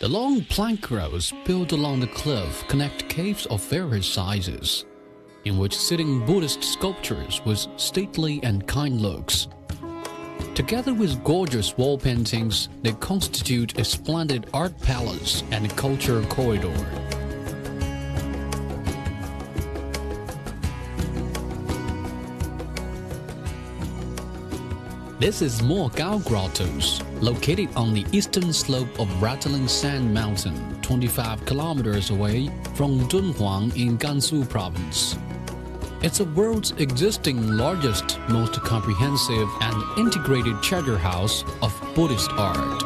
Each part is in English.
The long plank roads built along the cliff connect caves of various sizes, in which sitting Buddhist sculptures with stately and kind looks. Together with gorgeous wall paintings, they constitute a splendid art palace and culture corridor. This is Mogao Grottoes, located on the eastern slope of Rattling Sand Mountain, 25 kilometers away from Dunhuang in Gansu Province. It's the world's existing largest, most comprehensive and integrated treasure house of Buddhist art.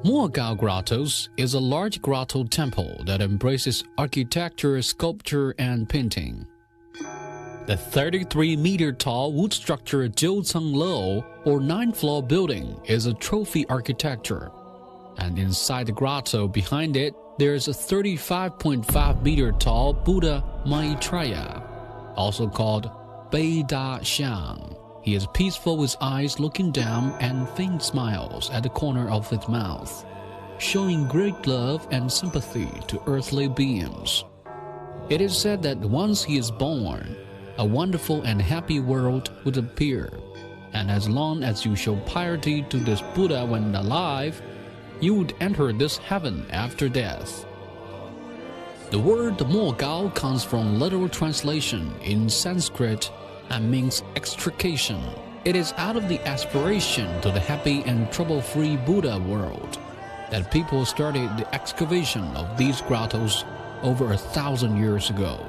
Mogao Grottoes is a large grotto temple that embraces architecture, sculpture, and painting. The 33-meter-tall wood structure Jiuceng Lou, or 9th-floor building, is a trophy architecture. And inside the grotto behind it, there is a 35.5-meter-tall Buddha Maitreya, also called Bei Da Xiang. He is peaceful with eyes looking down and faint smiles at the corner of his mouth, showing great love and sympathy to earthly beings. It is said that once he is born, a wonderful and happy world would appear, and as long as you show piety to this Buddha when alive, you would enter this heaven after death. The word Mogao comes from literal translation in Sanskrit and means extrication. It is out of the aspiration to the happy and trouble-free Buddha world that people started the excavation of these grottos over 1,000 years ago,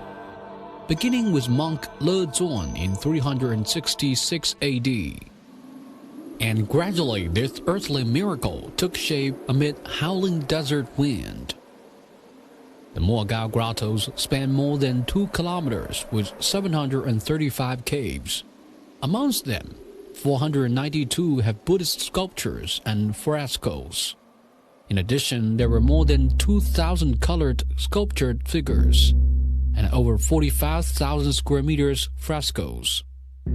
beginning with monk Le Zhuan in 366 AD. And gradually this earthly miracle took shape amid howling desert wind. The Mogao Grottoes span more than 2 kilometers with 735 caves. Amongst them, 492 have Buddhist sculptures and frescoes. In addition, there were more than 2,000 colored sculptured figures and over 45,000 square meters frescoes.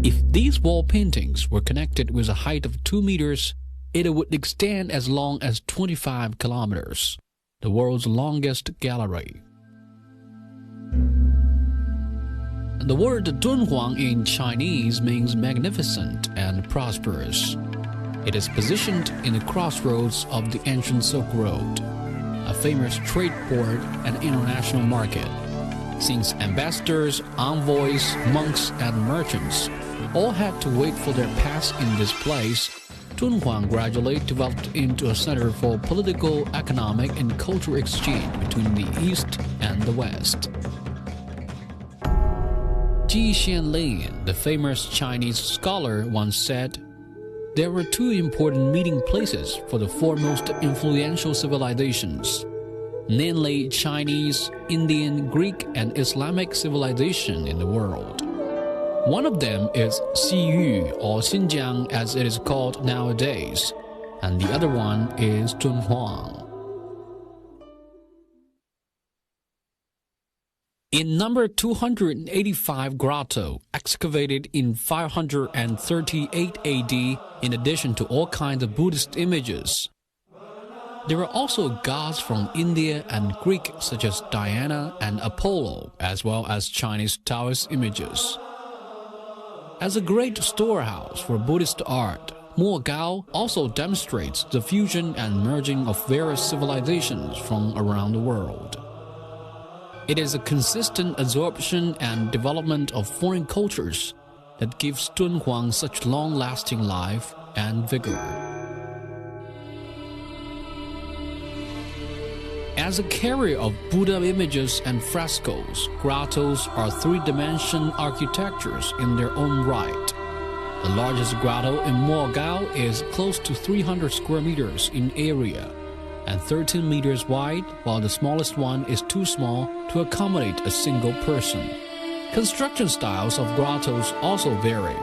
If these wall paintings were connected with a height of 2 meters, it would extend as long as 25 kilometers, the world's longest gallery. The word Dunhuang in Chinese means magnificent and prosperous. It is positioned in the crossroads of the ancient Silk Road, a famous trade port and international market. Since ambassadors, envoys, monks, and merchants all had to wait for their pass in this place, Dunhuang gradually developed into a center for political, economic, and cultural exchange between the East and the West. Ji Xianlin, the famous Chinese scholar, once said, "There were 2 important meeting places for the 4 most influential civilizations, namely Chinese, Indian, Greek, and Islamic civilization in the world. One of them is Xiyu, or Xinjiang as it is called nowadays, and the other one is Dunhuang." In number 285 grotto, excavated in 538 AD, in addition to all kinds of Buddhist images, there are also gods from India and Greek such as Diana and Apollo, as well as Chinese Taoist images. As a great storehouse for Buddhist art, Mogao also demonstrates the fusion and merging of various civilizations from around the world. It is a consistent absorption and development of foreign cultures that gives Dunhuang such long-lasting life and vigor. As a carrier of Buddha images and frescoes, grottos are 3-dimensional architectures in their own right. The largest grotto in Mogao is close to 300 square meters in area and 13 meters wide, while the smallest one is too small to accommodate a single person. Construction styles of grottos also vary.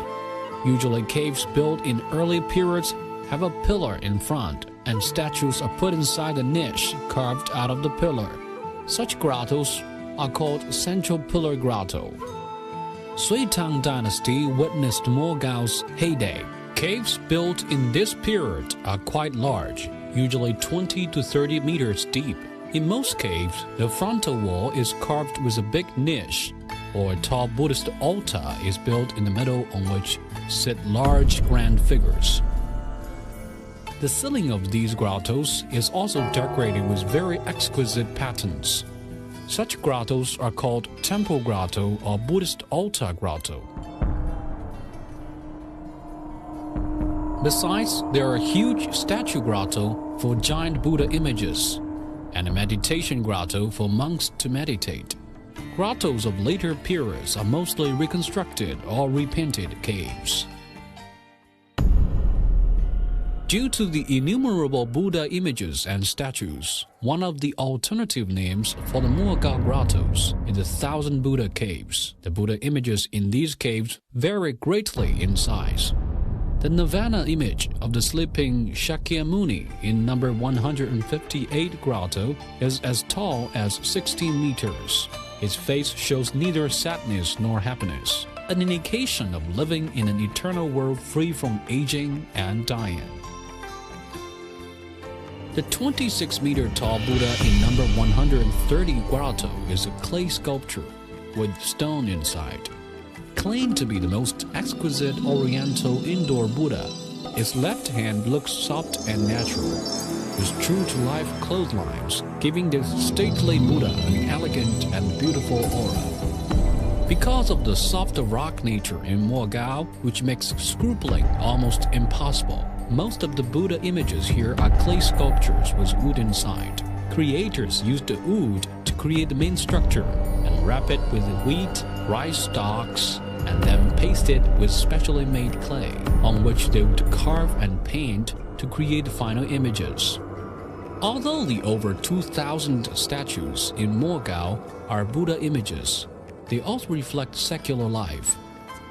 Usually caves built in early periods have a pillar in front, and statues are put inside a niche carved out of the pillar. Such grottos are called Central Pillar Grotto. Sui Tang Dynasty witnessed Mogao's heyday, caves built in this period are quite large, usually 20 to 30 meters deep. In most caves, the frontal wall is carved with a big niche, or a tall Buddhist altar is built in the middle on which sit large grand figures. The ceiling of these grottos is also decorated with very exquisite patterns. Such grottos are called temple grotto or Buddhist altar grotto. Besides, there are huge statue grotto for giant Buddha images, and a meditation grotto for monks to meditate. Grottos of later periods are mostly reconstructed or repainted caves. Due to the innumerable Buddha images and statues, one of the alternative names for the Mogao Grottoes is the Thousand Buddha Caves. The Buddha images in these caves vary greatly in size. The Nirvana image of the sleeping Shakyamuni in number 158 grotto is as tall as 16 meters. His face shows neither sadness nor happiness, an indication of living in an eternal world free from aging and dying. The 26-meter tall Buddha in number 130 grotto is a clay sculpture with stone inside. Claimed to be the most exquisite Oriental indoor Buddha, its left hand looks soft and natural, with true-to-life clotheslines, giving this stately Buddha an elegant and beautiful aura. Because of the soft rock nature in Mogao, which makes sculpting almost impossible, most of the Buddha images here are clay sculptures with wood inside. Creators used the wood to create the main structure and wrap it with wheat, rice stalks, and then paste it with specially made clay, on which they would carve and paint to create the final images. Although the over 2,000 statues in Mogao are Buddha images, they also reflect secular life.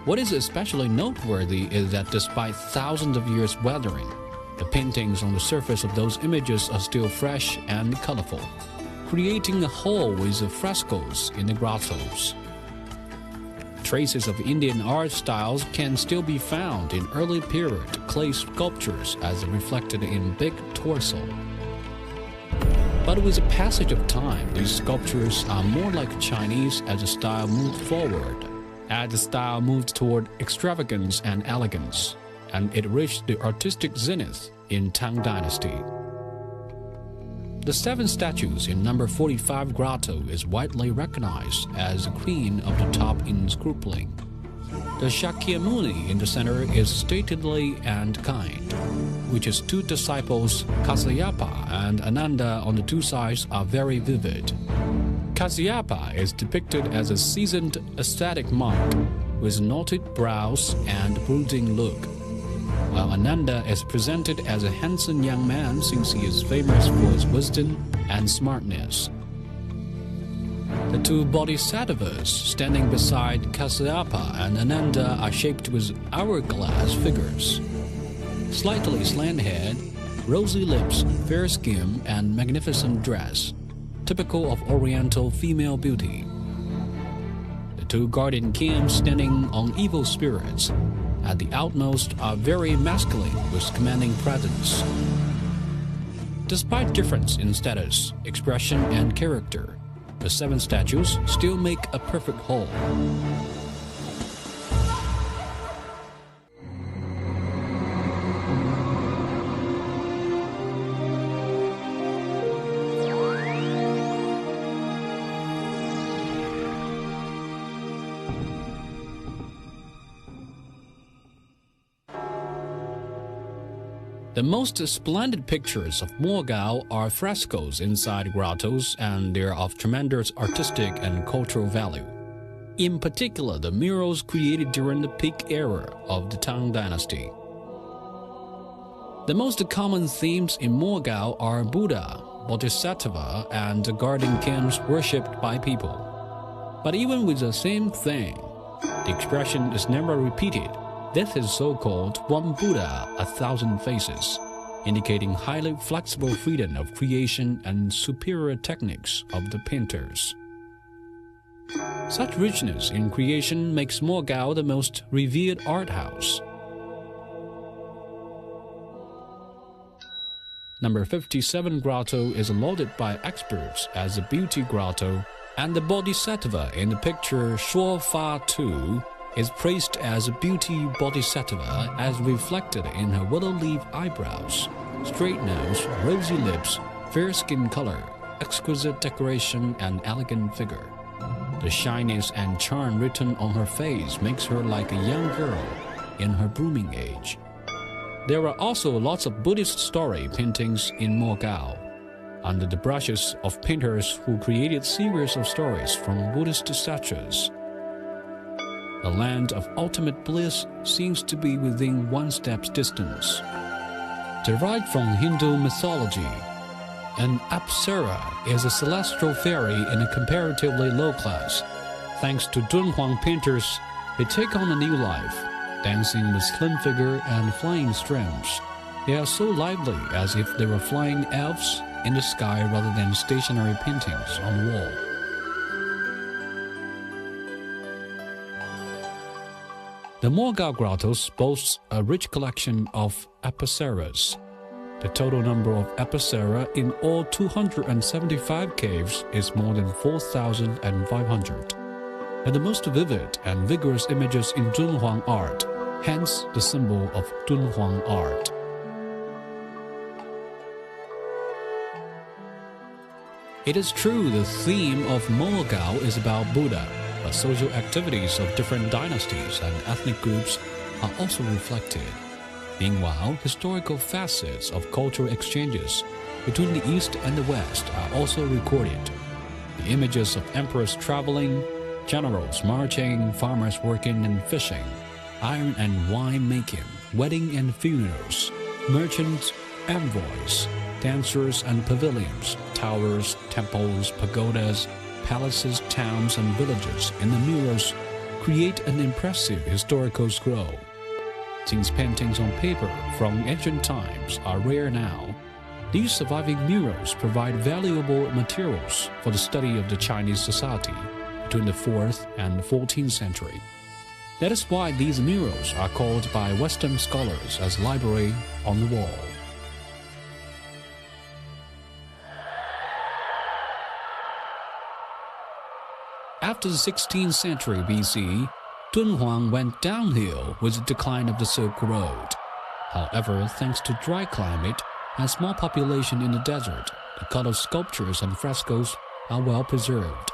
What is especially noteworthy is that despite thousands of years weathering, the paintings on the surface of those images are still fresh and colorful, creating a whole with the frescoes in the grottos. Traces of Indian art styles can still be found in early period clay sculptures as reflected in big torso. But with the passage of time, these sculptures are more like Chinese as the style moved forward, as the style moved toward extravagance and elegance, and it reached the artistic zenith in Tang Dynasty. The 7 statues in number 45 grotto is widely recognized as the queen of the top in sculpting. The Shakyamuni in the center is stately and kind, which his 2 disciples Kasyapa and Ananda on the 2 sides are very vivid. Kasyapa is depicted as a seasoned ascetic monk with knotted brows and brooding look, while Ananda is presented as a handsome young man since he is famous for his wisdom and smartness. The 2 bodhisattvas standing beside Kasyapa and Ananda are shaped with hourglass figures. Slightly slant head, rosy lips, fair skin, and magnificent dress, typical of Oriental female beauty. The 2 guardian kings standing on evil spirits at the outmost are very masculine with commanding presence. Despite difference in status, expression, and character, the 7 statues still make a perfect whole. The most splendid pictures of Mogao are frescoes inside grottos, and they are of tremendous artistic and cultural value. In particular, the murals created during the peak era of the Tang Dynasty. The most common themes in Mogao are Buddha, Bodhisattva, and the guardian kings worshipped by people. But even with the same thing, the expression is never repeated. This is so-called one Buddha, 1,000 faces, indicating highly flexible freedom of creation and superior techniques of the painters. Such richness in creation makes Mogao the most revered art house. Number 57 grotto is lauded by experts as a beauty grotto, and the bodhisattva in the picture Shuo Fa Tu is praised as a beauty bodhisattva as reflected in her willow leaf eyebrows, straight nose, rosy lips, fair skin color, exquisite decoration, and elegant figure. The shyness and charm written on her face makes her like a young girl in her blooming age. There are also lots of Buddhist story paintings in Mogao, under the brushes of painters who created series of stories from Buddhist statues. The land of ultimate bliss seems to be within one step's distance. Derived from Hindu mythology, an apsara is a celestial fairy in a comparatively low class. Thanks to Dunhuang painters, they take on a new life, dancing with slim figure and flying streams. They are so lively as if they were flying elves in the sky rather than stationary paintings on the wall. The Mogao Grottoes boasts a rich collection of apsaras. The total number of apsara in all 275 caves is more than 4,500. And the most vivid and vigorous images in Dunhuang art, hence the symbol of Dunhuang art. It is true the theme of Mogao is about Buddha, but social activities of different dynasties and ethnic groups are also reflected. Meanwhile, historical facets of cultural exchanges between the East and the West are also recorded. The images of emperors traveling, generals marching, farmers working and fishing, iron and wine making, wedding and funerals, merchants, envoys, dancers and pavilions, towers, temples, pagodas, palaces, towns and villages in the murals create an impressive historical scroll. Since paintings on paper from ancient times are rare now, these surviving murals provide valuable materials for the study of the Chinese society between the 4th and 14th century. That is why these murals are called by Western scholars as library on the wall. After the 16th century BC, Dunhuang went downhill with the decline of the Silk Road. However, thanks to dry climate and small population in the desert, the colored sculptures and frescoes are well preserved.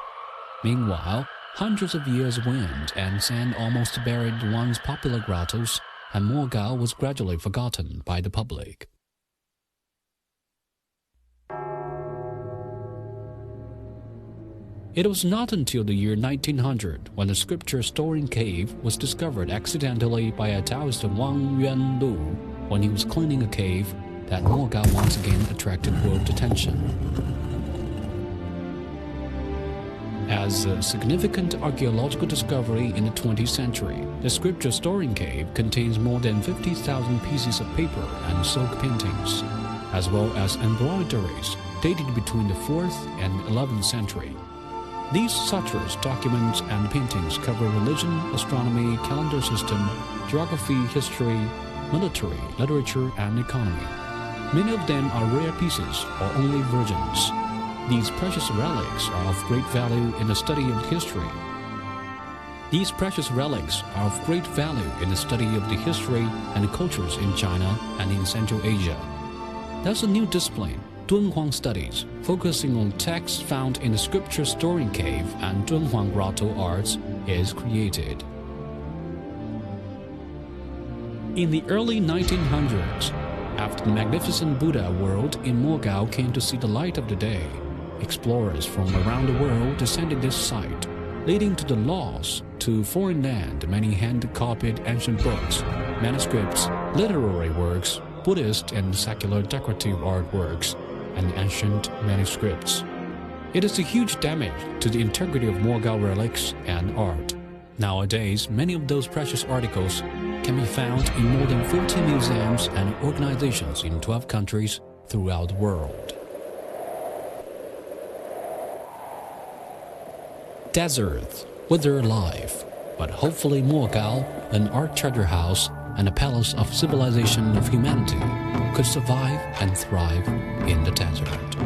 Meanwhile, hundreds of years of wind and sand almost buried the once popular grottos, and Mogao was gradually forgotten by the public. It was not until the year 1900 when the scripture storing cave was discovered accidentally by a Taoist Wang Yuanlu when he was cleaning a cave that Mogao once again attracted world attention. As a significant archaeological discovery in the 20th century, the scripture storing cave contains more than 50,000 pieces of paper and silk paintings, as well as embroideries dated between the 4th and 11th century. These sutras, documents, and paintings cover religion, astronomy, calendar system, geography, history, military, literature, and economy. Many of them are rare pieces or only virgins. These precious relics are of great value in the study of history. and cultures in China and in Central Asia. Thus a new discipline, Dunhuang Studies, focusing on texts found in the scripture storing cave and Dunhuang Grotto arts, is created. In the early 1900s, after the magnificent Buddha world in Mogao came to see the light of the day, explorers from around the world descended this site, leading to the loss to foreign land many hand-copied ancient books, manuscripts, literary works, Buddhist and secular decorative artworks, and ancient manuscripts. It is a huge damage to the integrity of Mogao relics and art. Nowadays, many of those precious articles can be found in more than 40 museums and organizations in 12 countries throughout the world. Desert, wither alive, but hopefully Mogao, an art treasure house, and a palace of civilization of humanity could survive and thrive in the desert.